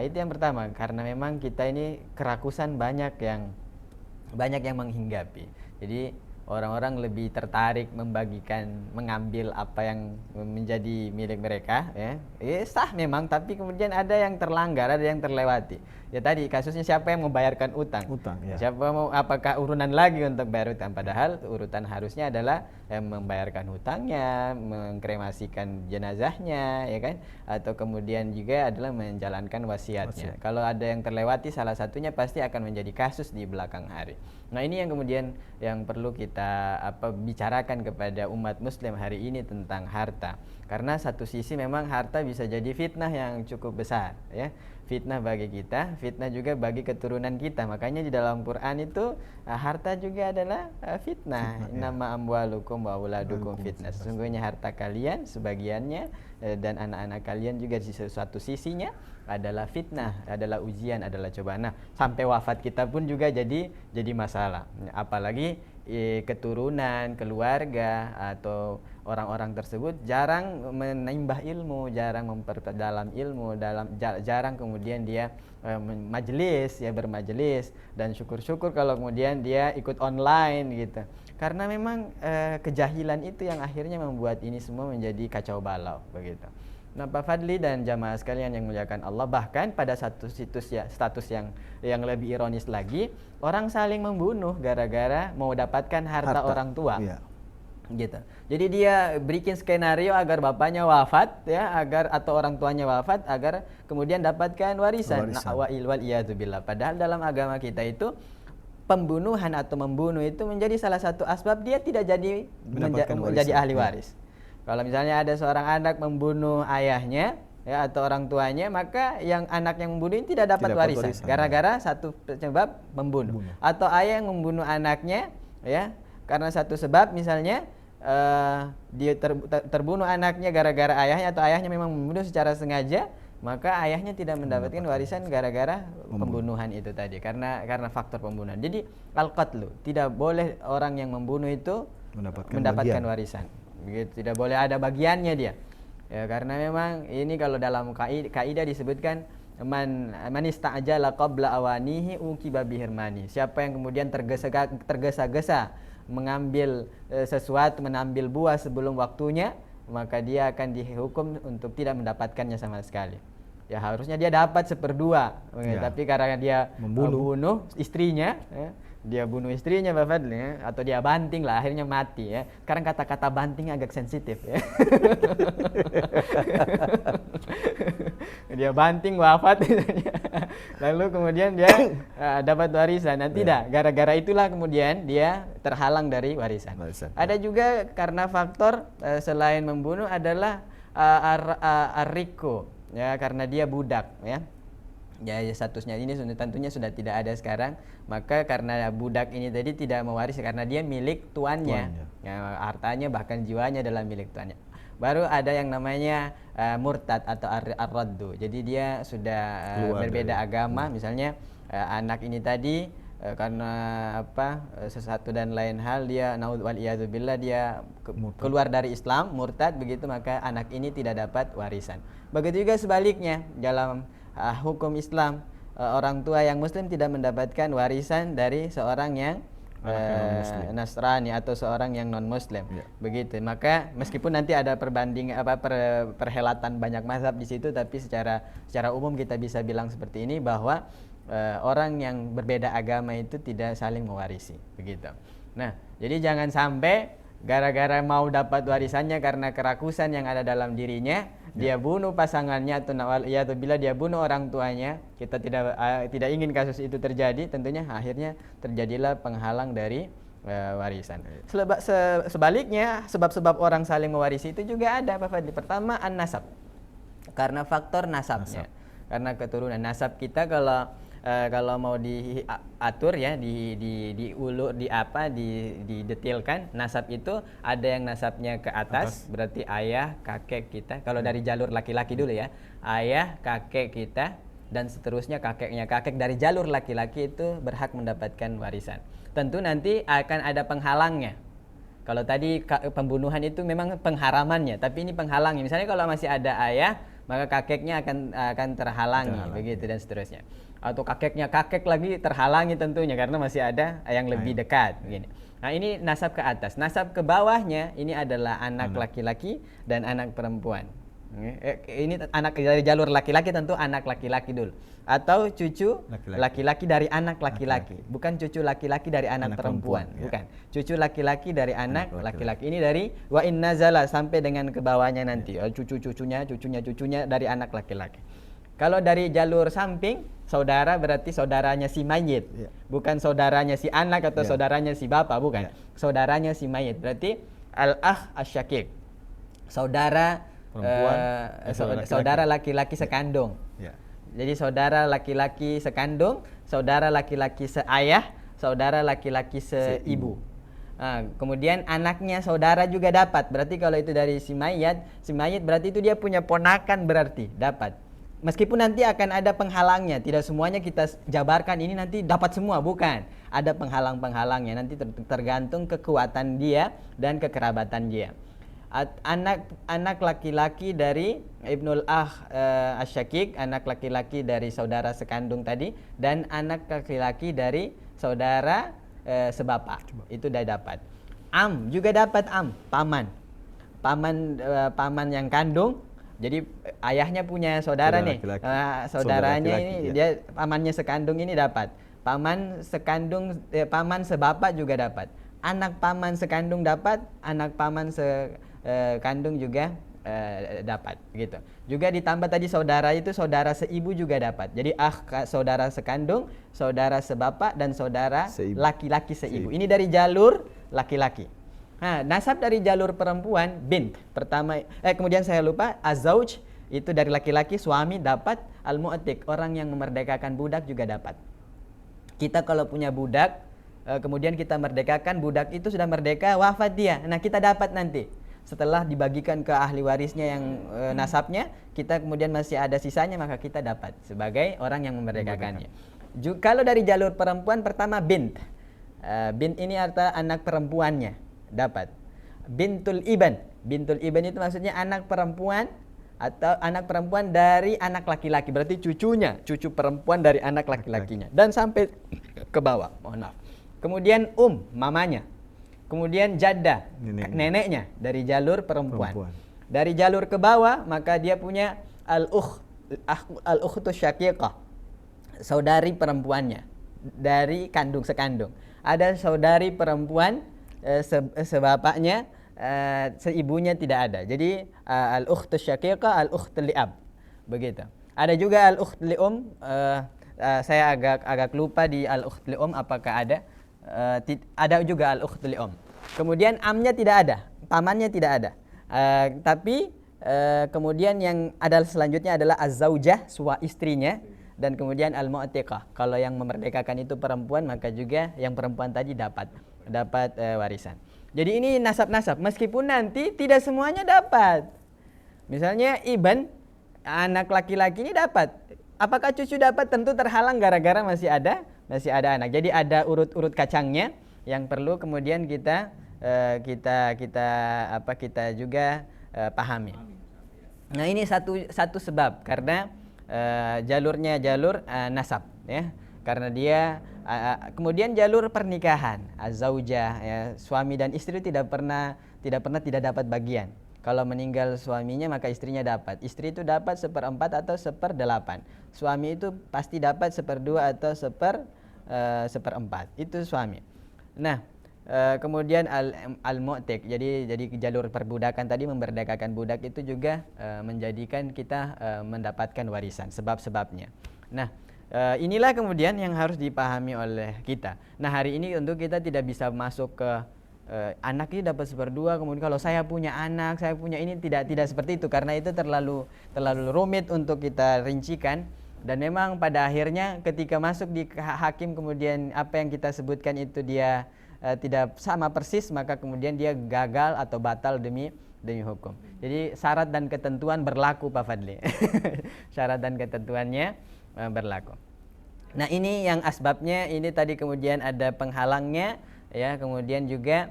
Itu yang pertama, karena memang kita ini kerakusan banyak yang menghinggapi. Jadi orang-orang lebih tertarik mengambil apa yang menjadi milik mereka, ya. Sah memang, tapi kemudian ada yang terlanggar, ada yang terlewati. Ya tadi kasusnya, siapa yang membayarkan utang? Ya. Siapa apakah urunan lagi untuk bayar utang? Padahal urutan harusnya adalah membayarkan hutangnya, mengkremasikan jenazahnya, ya kan? Atau kemudian juga adalah menjalankan wasiatnya. Kalau ada yang terlewati salah satunya, pasti akan menjadi kasus di belakang hari. Nah, ini yang kemudian yang perlu kita bicarakan kepada umat muslim hari ini tentang harta. Karena satu sisi memang harta bisa jadi fitnah yang cukup besar, ya. Fitnah bagi kita, fitnah juga bagi keturunan kita. Makanya di dalam Quran itu harta juga adalah fitnah. Innama amwalukum wa auladukum fitnah. Sesungguhnya harta kalian sebagiannya dan anak-anak kalian juga di suatu sisinya adalah fitnah, adalah ujian, adalah cobaan. Nah, sampai wafat kita pun juga jadi masalah. Apalagi keturunan, keluarga atau orang-orang tersebut jarang menambah ilmu, jarang memperdalam ilmu, jarang kemudian dia bermajelis, dan syukur-syukur kalau kemudian dia ikut online gitu. Karena memang kejahilan itu yang akhirnya membuat ini semua menjadi kacau balau begitu. Nah, Pak Fadli dan jamaah sekalian yang muliakan Allah, bahkan pada satu status yang lebih ironis lagi, orang saling membunuh gara-gara mau dapatkan harta orang tua. Iya. Gitu. Jadi dia bikin skenario agar bapaknya wafat, ya, atau orang tuanya wafat agar kemudian dapatkan warisan. Nah, wal iyadzubillah. Padahal dalam agama kita itu pembunuhan atau membunuh itu menjadi salah satu asbab dia tidak jadi menjadi ahli waris. Kalau misalnya ada seorang anak membunuh ayahnya, ya, atau orang tuanya, maka yang anak yang membunuh ini tidak dapat warisan gara-gara satu sebab membunuh. Atau ayah yang membunuh anaknya, ya, karena satu sebab, misalnya dia terbunuh anaknya gara-gara ayahnya, atau ayahnya memang membunuh secara sengaja, maka ayahnya tidak mendapatkan warisan gara-gara pembunuhan itu tadi, karena faktor pembunuhan. Jadi al-qatlu, tidak boleh orang yang membunuh itu mendapatkan warisan. Begitu, tidak boleh ada bagiannya dia, ya, karena memang ini kalau dalam kaidah disebutkan man ista'jala qabla awanihi uqiba bihirmani. Siapa yang kemudian tergesa-gesa mengambil sesuatu, menambil buah sebelum waktunya, maka dia akan dihukum untuk tidak mendapatkannya sama sekali. Ya, harusnya dia dapat 1/2, ya. Tapi karena dia membunuh istrinya, ya, dia bunuh istrinya Pak Fadli, ya, atau dia banting lah, akhirnya mati, ya. Sekarang kata-kata banting agak sensitif, ya. Dia banting wafat, lalu kemudian dia dapat warisan. Dan tidak, gara-gara itulah kemudian dia terhalang dari warisan. Ada juga karena faktor selain membunuh adalah arriko, ya, karena dia budak, ya. Ya, statusnya ini tentunya sudah tidak ada sekarang. Maka karena budak ini tadi tidak mewarisi karena dia milik tuannya. Ya, hartanya bahkan jiwanya adalah milik tuannya. Baru ada yang namanya murtad atau ar-raddu. Jadi dia sudah berbeda agama. Misalnya anak ini tadi karena sesuatu dan lain hal dia naudzubillah dia keluar dari Islam, murtad begitu, maka anak ini tidak dapat warisan. Begitu juga sebaliknya dalam hukum Islam, orang tua yang muslim tidak mendapatkan warisan dari seorang yang Nasrani atau seorang yang non muslim. Begitu. Maka meskipun nanti ada perhelatan banyak mazhab di situ, tapi secara umum kita bisa bilang seperti ini bahwa orang yang berbeda agama itu tidak saling mewarisi, begitu. Nah, jadi jangan sampai gara-gara mau dapat warisannya karena kerakusan yang ada dalam dirinya, dia bunuh pasangannya atau bila dia bunuh orang tuanya. Kita tidak ingin kasus itu terjadi, tentunya akhirnya terjadilah penghalang dari warisan. Sebaliknya, sebab-sebab orang saling mewarisi itu juga ada, Pak Fadli. Pertama, an-nasab. Karena faktor nasabnya. Karena keturunan nasab kita kalau mau diatur ya, didetilkan, nasab itu ada yang nasabnya ke atas, berarti ayah, kakek kita. Kalau dari jalur laki-laki dulu ya, ayah, kakek kita, dan seterusnya kakeknya kakek dari jalur laki-laki itu berhak mendapatkan warisan. Tentu nanti akan ada penghalangnya. Kalau tadi pembunuhan itu memang pengharamannya, tapi ini penghalangnya. Misalnya kalau masih ada ayah, maka kakeknya akan terhalangi, begitu dan seterusnya. Atau kakeknya kakek lagi terhalangi tentunya karena masih ada yang lebih dekat, begini. Nah, ini nasab ke atas. Nasab ke bawahnya ini adalah anak laki-laki dan anak perempuan. Ini anak dari jalur laki-laki, tentu anak laki-laki dulu, atau cucu laki-laki dari anak laki-laki, bukan cucu laki-laki dari anak perempuan, bukan. Cucu laki-laki dari anak laki-laki. Ini dari wa in nazala sampai dengan ke bawahnya nanti, cucunya dari anak laki-laki. Kalau dari jalur samping, saudara berarti saudaranya si mayit, bukan saudaranya si anak atau saudaranya si bapak, bukan. Saudaranya si mayit berarti al-akh asy-syaqiq, saudara saudara laki-laki sekandung. Jadi saudara laki-laki sekandung, saudara laki-laki seayah, saudara laki-laki seibu. Nah, kemudian anaknya saudara juga dapat. Berarti kalau itu dari si mayit berarti itu dia punya ponakan, berarti dapat. Meskipun nanti akan ada penghalangnya, tidak semuanya kita jabarkan ini nanti dapat semua, bukan. Ada penghalang-penghalangnya, nanti tergantung kekuatan dia dan kekerabatan dia. Anak laki-laki dari ibnul asy-syaqiq, anak laki-laki dari saudara sekandung tadi, dan anak laki-laki dari saudara sebapak, itu sudah dapat. Juga dapat paman yang kandung. Jadi ayahnya punya saudara nih, saudaranya ini dia pamannya sekandung ini dapat. Paman sekandung, paman sebapak juga dapat. Anak paman sekandung dapat, anak paman sekandung juga dapat, gitu. Juga ditambah tadi saudara itu saudara seibu juga dapat. Jadi saudara sekandung, saudara sebapak, dan saudara laki-laki seibu. Ini dari jalur laki-laki. Nah, nasab dari jalur perempuan bint. Kemudian saya lupa, azauj itu dari laki-laki, suami dapat, al-mu'tiq orang yang memerdekakan budak juga dapat. Kita kalau punya budak, kemudian kita merdekakan, budak itu sudah merdeka, wafat dia. Nah, kita dapat nanti. Setelah dibagikan ke ahli warisnya yang nasabnya, kita kemudian masih ada sisanya, maka kita dapat sebagai orang yang memerdekakannya. Kalau dari jalur perempuan, pertama bint. Bint ini artinya anak perempuannya dapat. Bintul iban itu maksudnya anak perempuan atau anak perempuan dari anak laki-laki, berarti cucu perempuan dari anak laki-lakinya, dan sampai ke bawah, mohon maaf. Kemudian mamanya. Kemudian jaddah, neneknya dari jalur perempuan. Dari jalur ke bawah maka dia punya al-ukhtus syaqiqah, saudari perempuannya dari sekandung. Ada saudari perempuan sebapaknya, seibunya tidak ada. Jadi al-ukhtus syaqiqah, al-ukhtul li'ab, begitu. Ada juga al-ukhtul li'um, saya agak lupa di al-ukhtul li'um apakah ada. Ada juga al-ukhtul li'um. Kemudian amnya tidak ada, pamannya tidak ada. Tapi kemudian yang ada selanjutnya adalah az-zaujah, istrinya. dan kemudian al-mu'tiqah. Kalau yang memerdekakan itu perempuan, maka juga yang perempuan tadi dapat warisan. Jadi ini nasab-nasab, meskipun nanti tidak semuanya dapat. Misalnya Ibn, anak laki-laki ini dapat. Apakah cucu dapat? Tentu terhalang gara-gara masih ada anak. Jadi ada urut-urut kacangnya yang perlu kemudian kita juga pahami. Nah, ini satu sebab karena jalurnya jalur nasab ya. Karena dia kemudian jalur pernikahan, az-zaujah ya, suami dan istri tidak pernah tidak dapat bagian. Kalau meninggal suaminya maka istrinya dapat. Istri itu dapat 1/4 atau 1/8. Suami itu pasti dapat 1/2 atau 1/4. Itu suami. Nah, kemudian al-mu'tiq. Jadi jalur perbudakan tadi, memerdekakan budak itu juga menjadikan kita mendapatkan warisan, sebab-sebabnya. Nah, inilah kemudian yang harus dipahami oleh kita. Nah, hari ini tentu kita tidak bisa masuk ke anak ini dapat 1/2, kemudian kalau saya punya anak, saya punya ini, tidak seperti itu, karena itu terlalu rumit untuk kita rincikan. Dan memang pada akhirnya ketika masuk di hakim, kemudian apa yang kita sebutkan itu dia tidak sama persis, maka kemudian dia gagal atau batal demi hukum. Jadi syarat dan ketentuan berlaku, Pak Fadli. Syarat dan ketentuannya berlaku. Nah, ini yang asbabnya, ini tadi kemudian ada penghalangnya ya, kemudian juga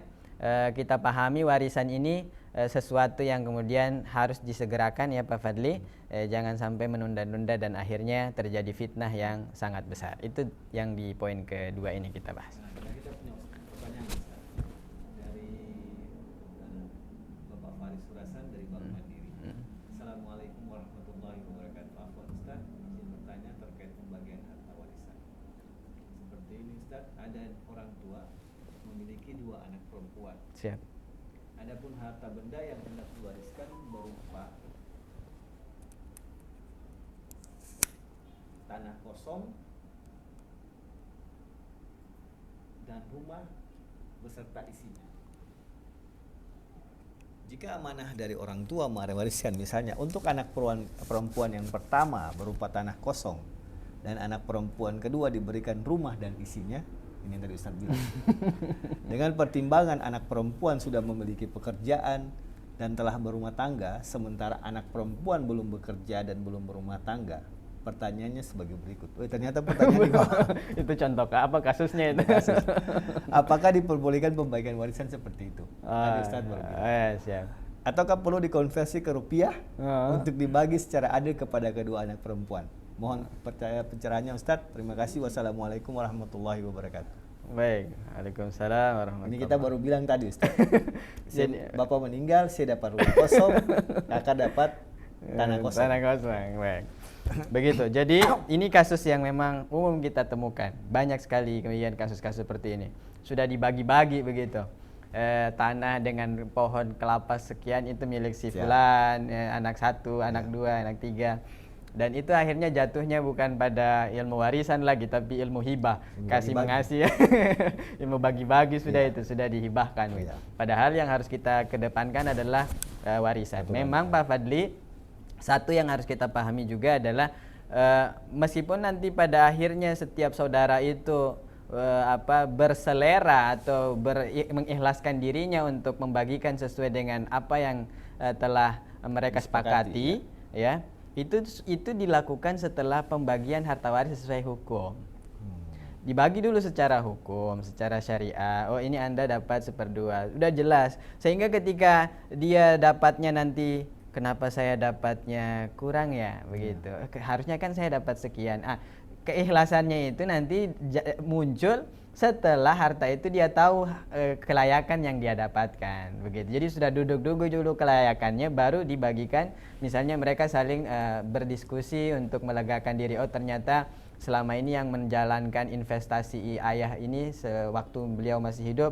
kita pahami warisan ini sesuatu yang kemudian harus disegerakan ya Pak Fadli, jangan sampai menunda-nunda dan akhirnya terjadi fitnah yang sangat besar. Itu yang di poin kedua ini kita bahas. Nah, kita punya pertanyaan dari Bapak Faris Surasan dari Bank Mandiri. Assalamualaikum warahmatullahi wabarakatuh. Afwan Ustaz, izin bertanya terkait pembagian harta warisan. Seperti ini Ustaz, ada orang tua memiliki 2 anak perempuan. Siap. Adapun harta benda yang hendak diwariskan berupa tanah kosong dan rumah beserta isinya. Jika amanah dari orang tua mewariskan, misalnya untuk anak perempuan yang pertama berupa tanah kosong dan anak perempuan kedua diberikan rumah dan isinya, ini yang tadi Ustaz bilang. Dengan pertimbangan anak perempuan sudah memiliki pekerjaan dan telah berumah tangga, sementara anak perempuan belum bekerja dan belum berumah tangga. Pertanyaannya sebagai berikut. Ternyata pertanyaan itu contoh apa kasusnya itu? Kasus. Apakah diperbolehkan pembagian warisan seperti itu? Tadi Ustaz baru bilang. Siap. Ataukah perlu dikonversi ke rupiah untuk dibagi secara adil kepada kedua anak perempuan? Mohon pencerahannya Ustaz. Terima kasih. Wassalamualaikum warahmatullahi wabarakatuh. Baik. Waalaikumsalam warahmatullahi wabarakatuh. Ini kita baru bilang tadi Ustaz. Bapak meninggal, saya dapat rumah kosong, kakak dapat tanah kosong. Tanah kosong. Baik. Begitu. Jadi ini kasus yang memang umum kita temukan. Banyak sekali kemudian kasus-kasus seperti ini. Sudah dibagi-bagi begitu. Tanah dengan pohon kelapa sekian itu milik si fulan, anak 1, anak 2, anak 3. Dan itu akhirnya jatuhnya bukan pada ilmu warisan lagi, tapi ilmu hibah, kasih mengasih. Ilmu bagi-bagi sudah itu sudah dihibahkan. Padahal yang harus kita kedepankan adalah warisan. Memang Pak Fadli, satu yang harus kita pahami juga adalah meskipun nanti pada akhirnya setiap saudara itu berselera atau mengikhlaskan dirinya untuk membagikan sesuai dengan apa yang telah mereka sepakati ya. Itu dilakukan setelah pembagian harta waris sesuai hukum. Dibagi dulu secara hukum, secara syariah. Oh, ini Anda dapat 1/2. Udah jelas. Sehingga ketika dia dapatnya nanti, kenapa saya dapatnya kurang ya? Begitu. Harusnya kan saya dapat sekian. Keikhlasannya itu nanti muncul setelah harta itu dia tahu kelayakan yang dia dapatkan, begitu. Jadi sudah duduk dulu kelayakannya, baru dibagikan. Misalnya mereka saling berdiskusi untuk melegakan diri. Oh, ternyata selama ini yang menjalankan investasi ayah ini sewaktu beliau masih hidup,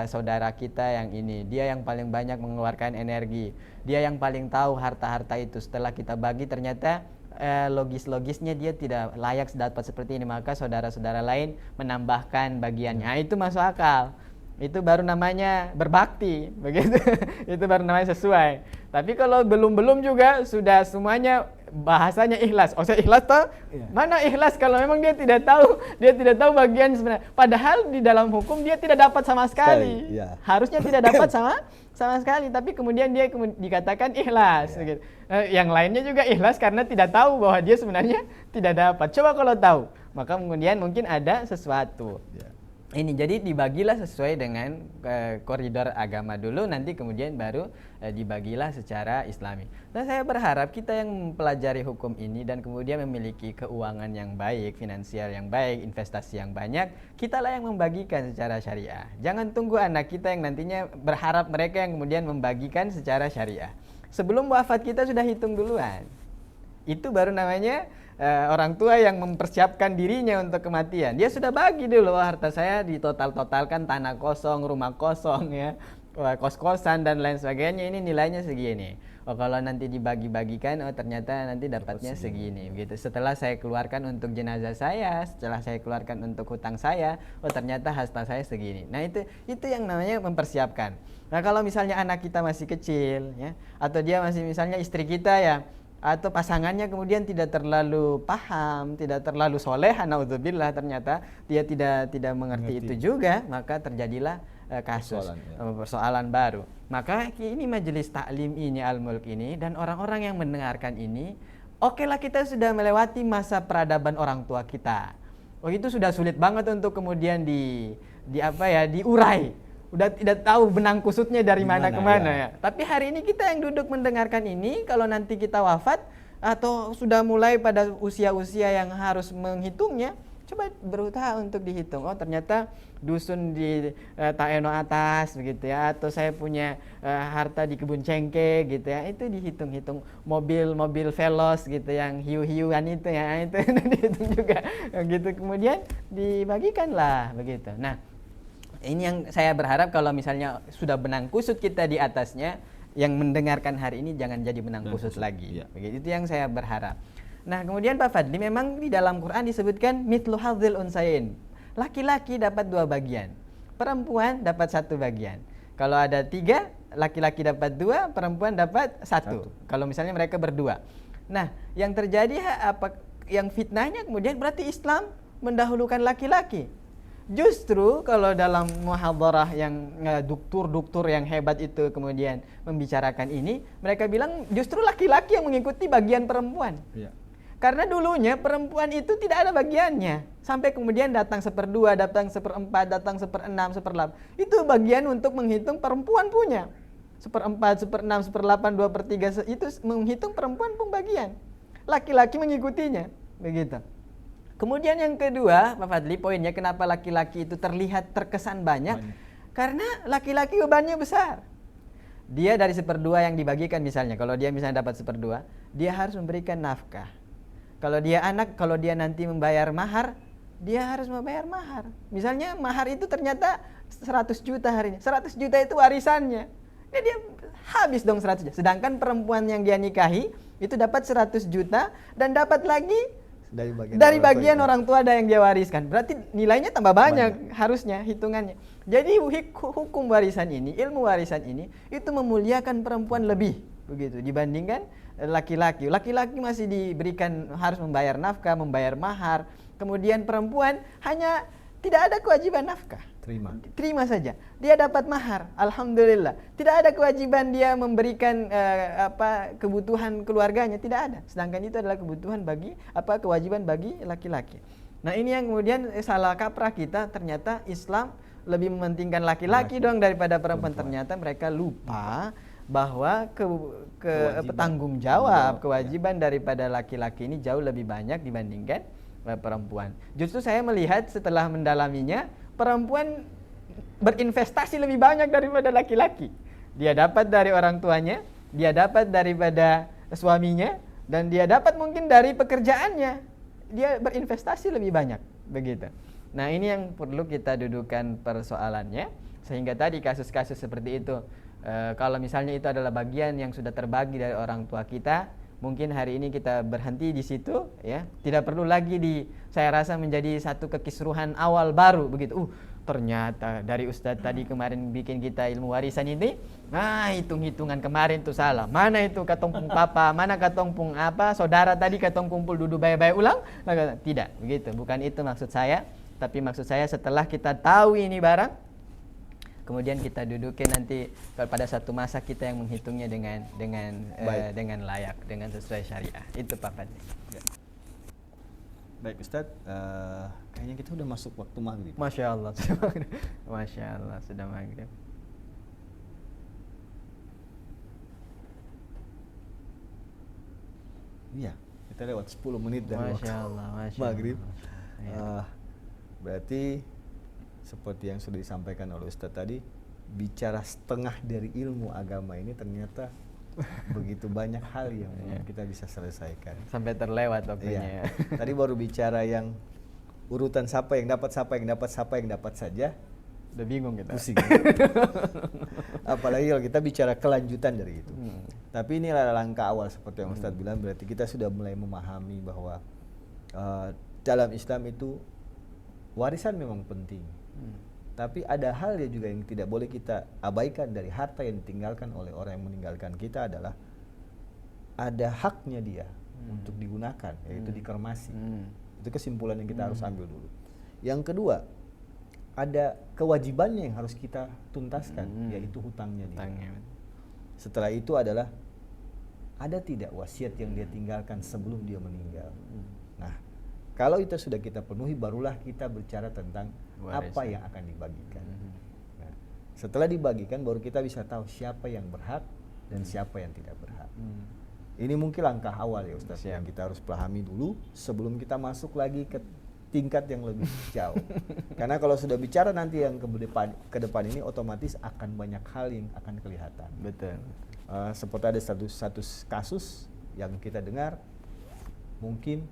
saudara kita yang ini, dia yang paling banyak mengeluarkan energi, dia yang paling tahu harta-harta itu. Setelah kita bagi ternyata logis-logisnya dia tidak layak dapat seperti ini, maka saudara-saudara lain menambahkan bagiannya. Itu masuk akal. Itu baru namanya berbakti, begitu. Itu baru namanya sesuai. Tapi kalau belum juga sudah semuanya bahasanya ikhlas. Oh, saya ikhlas toh? Iya. Mana ikhlas kalau memang dia tidak tahu bagian sebenarnya. Padahal di dalam hukum dia tidak dapat sama sekali. Iya. Harusnya tidak dapat sama sekali, tapi kemudian dia dikatakan ikhlas. Iya. Gitu. Yang lainnya juga ikhlas karena tidak tahu bahwa dia sebenarnya tidak dapat. Coba kalau tahu, maka kemudian mungkin ada sesuatu. Iya. Ini jadi dibagilah sesuai dengan koridor agama dulu, nanti kemudian baru dibagilah secara islami. Dan saya berharap kita yang mempelajari hukum ini dan kemudian memiliki keuangan yang baik, finansial yang baik, investasi yang banyak, kitalah yang membagikan secara syariah. Jangan tunggu anak kita yang nantinya berharap mereka yang kemudian membagikan secara syariah. Sebelum wafat kita sudah hitung duluan. Itu baru namanya orang tua yang mempersiapkan dirinya untuk kematian. Dia sudah bagi dulu, harta saya ditotal-totalkan, tanah kosong, rumah kosong, ya, kos-kosan dan lain sebagainya, ini nilainya segini. Oh, kalau nanti dibagi-bagikan, oh ternyata nanti dapatnya segini. Begitu. Setelah saya keluarkan untuk jenazah saya, setelah saya keluarkan untuk hutang saya, oh ternyata harta saya segini. Nah itu yang namanya mempersiapkan. Nah kalau misalnya anak kita masih kecil, ya, atau dia masih misalnya istri kita ya, atau pasangannya kemudian tidak terlalu paham, tidak terlalu soleh, naudzubillah, ternyata dia tidak mengerti itu juga, maka terjadilah kasus persoalan baru. Maka ini majelis taklim ini, Al-Mulk ini, dan orang-orang yang mendengarkan ini, okelah kita sudah melewati masa peradaban orang tua kita. Oh itu sudah sulit banget untuk kemudian diurai. Udah tidak tahu benang kusutnya dari mana ke mana ya. Tapi hari ini kita yang duduk mendengarkan ini, kalau nanti kita wafat atau sudah mulai pada usia-usia yang harus menghitungnya, coba berusaha untuk dihitung. Oh ternyata dusun di Taeno atas begitu ya, atau saya punya harta di kebun cengkeh gitu ya, itu dihitung-hitung. Mobil Veloz gitu yang hiu-hiuan itu ya, itu dihitung juga gitu. Kemudian dibagikanlah begitu. Nah, ini yang saya berharap kalau misalnya sudah benang kusut kita di atasnya, yang mendengarkan hari ini jangan jadi benang kusut lagi. Iya. Begitu, itu yang saya berharap. Nah kemudian Pak Fadli, memang di dalam Quran disebutkan mitlu hadzil unsayin. Laki-laki dapat 2 bagian, perempuan dapat 1 bagian. Kalau ada 3, laki-laki dapat 2, perempuan dapat 1. Kalau misalnya mereka berdua. Nah yang terjadi yang fitnahnya kemudian berarti Islam mendahulukan laki-laki. Justru kalau dalam muhadharah yang duktur yang hebat itu kemudian membicarakan ini, mereka bilang justru laki-laki yang mengikuti bagian perempuan. Iya. Karena dulunya perempuan itu tidak ada bagiannya, sampai kemudian datang 1/2, datang 1/4, datang 1/6, 1/8. Itu bagian untuk menghitung perempuan punya. 1/4, 1/6, 1/8, 2/3 itu menghitung perempuan pun bagian. Laki-laki mengikutinya, begitu. Kemudian yang kedua, Pak Fadli, poinnya kenapa laki-laki itu terlihat terkesan banyak? Karena laki-laki bebannya besar. Dia dari 1/2 yang dibagikan misalnya, kalau dia misalnya dapat 1/2, dia harus memberikan nafkah. Kalau dia anak, kalau dia nanti membayar mahar, dia harus membayar mahar. Misalnya mahar itu ternyata 100 juta hari ini. 100 juta itu warisannya. Dia habis dong 100 juta. Sedangkan perempuan yang dia nikahi itu dapat 100 juta dan dapat lagi dari bagian orang tua ada yang dia wariskan. Berarti nilainya tambah banyak harusnya hitungannya. Jadi hukum warisan ini, ilmu warisan ini itu memuliakan perempuan lebih begitu dibandingkan laki-laki. Laki-laki masih diberikan harus membayar nafkah, membayar mahar. Kemudian perempuan hanya tidak ada kewajiban nafkah. Terima saja. Dia dapat mahar, alhamdulillah. Tidak ada kewajiban dia memberikan kebutuhan keluarganya, tidak ada. Sedangkan itu adalah kebutuhan kewajiban bagi laki-laki. Nah, ini yang kemudian salah kaprah kita, ternyata Islam lebih mementingkan laki-laki dong daripada perempuan. Ternyata mereka lupa bahwa tanggung jawab, kewajiban daripada laki-laki ini jauh lebih banyak dibandingkan perempuan. Justru saya melihat setelah mendalaminya, perempuan berinvestasi lebih banyak daripada laki-laki. Dia dapat dari orang tuanya, dia dapat daripada suaminya, dan dia dapat mungkin dari pekerjaannya. Dia berinvestasi lebih banyak, begitu. Nah, ini yang perlu kita dudukan persoalannya, sehingga tadi kasus-kasus seperti itu, kalau misalnya itu adalah bagian yang sudah terbagi dari orang tua kita, mungkin hari ini kita berhenti di situ, ya. Tidak perlu lagi saya rasa menjadi satu kekisruhan awal baru begitu. ternyata dari Ustadz tadi kemarin bikin kita ilmu warisan ini, nah hitung-hitungan kemarin tuh salah. Mana itu katong pung papa, mana katong pung apa, saudara tadi katong kumpul duduk baik-baik ulang. Tidak, begitu. Bukan itu maksud saya. Tapi maksud saya setelah kita tahu ini barang, kemudian kita dudukin nanti pada satu masa kita yang menghitungnya dengan layak, dengan sesuai syariah. Itu Pak Fadli. Ya. Baik Ustadz, kayaknya kita udah masuk waktu maghrib. Masya Allah, sudah maghrib. Masya Allah, sudah maghrib. Iya, kita lewat 10 menit dari waktu maghrib. Ya. Berarti seperti yang sudah disampaikan oleh Ustadz tadi, bicara setengah dari ilmu agama ini ternyata begitu banyak hal yang kita bisa selesaikan. Sampai terlewat waktunya. Iya. Tadi baru bicara yang urutan siapa yang dapat saja. Udah bingung kita. Pusing. Apalagi kalau kita bicara kelanjutan dari itu. Tapi ini adalah langkah awal seperti yang Ustadz bilang, berarti kita sudah mulai memahami bahwa dalam Islam itu warisan memang penting. Tapi ada hal juga yang tidak boleh kita abaikan dari harta yang ditinggalkan oleh orang yang meninggalkan kita adalah ada haknya dia untuk digunakan, yaitu dikermasi. Itu kesimpulan yang kita harus ambil dulu. Yang kedua, ada kewajibannya yang harus kita tuntaskan, yaitu hutangnya dia. Setelah itu adalah ada tidak wasiat yang dia tinggalkan sebelum dia meninggal. Nah, kalau itu sudah kita penuhi, barulah kita bicara tentang apa yang akan dibagikan. Nah, setelah dibagikan, baru kita bisa tahu siapa yang berhak dan siapa yang tidak berhak. Ini mungkin langkah awal ya Ustaz, yang kita harus pahami dulu sebelum kita masuk lagi ke tingkat yang lebih jauh. Karena kalau sudah bicara nanti yang ke depan ini, otomatis akan banyak hal yang akan kelihatan. Betul. Seperti ada satu kasus yang kita dengar, mungkin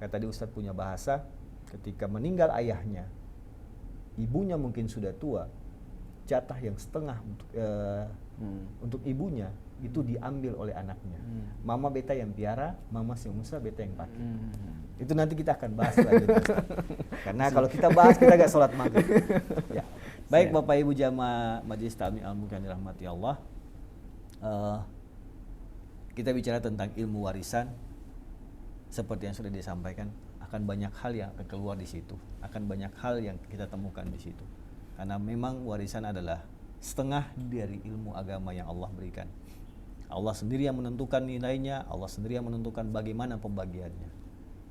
kayak tadi Ustadz punya bahasa, ketika meninggal ayahnya, ibunya mungkin sudah tua, jatah yang setengah untuk ibunya itu diambil oleh anaknya. Mama beta yang piara, mama si Musa beta yang pakai. Itu nanti kita akan bahas lagi. Karena kalau kita bahas kita gak sholat maghrib. Ya. Baik Bapak Ibu jamaah Majelis Ta'lim Al-Mulk yang dirahmati Allah, kita bicara tentang ilmu warisan. Seperti yang sudah disampaikan, akan banyak hal yang akan keluar di situ, akan banyak hal yang kita temukan di situ. Karena memang warisan adalah setengah dari ilmu agama yang Allah berikan. Allah sendiri yang menentukan nilainya, Allah sendiri yang menentukan bagaimana pembagiannya.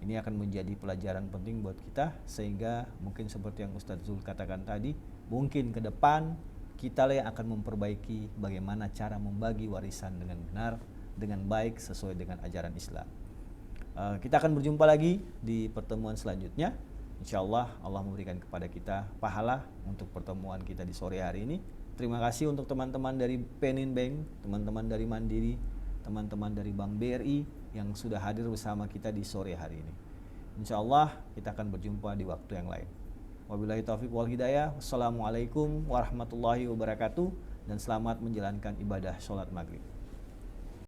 Ini akan menjadi pelajaran penting buat kita, sehingga mungkin seperti yang Ustadz Zul katakan tadi, mungkin ke depan kita lah yang akan memperbaiki bagaimana cara membagi warisan dengan benar, dengan baik, sesuai dengan ajaran Islam. Kita akan berjumpa lagi di pertemuan selanjutnya. Insyaallah Allah memberikan kepada kita pahala untuk pertemuan kita di sore hari ini. Terima kasih untuk teman-teman dari Penin Bank, teman-teman dari Mandiri, teman-teman dari Bank BRI yang sudah hadir bersama kita di sore hari ini. Insyaallah kita akan berjumpa di waktu yang lain. Wabillahi taufiq wal hidayah. Wassalamualaikum warahmatullahi wabarakatuh, dan selamat menjalankan ibadah sholat maghrib.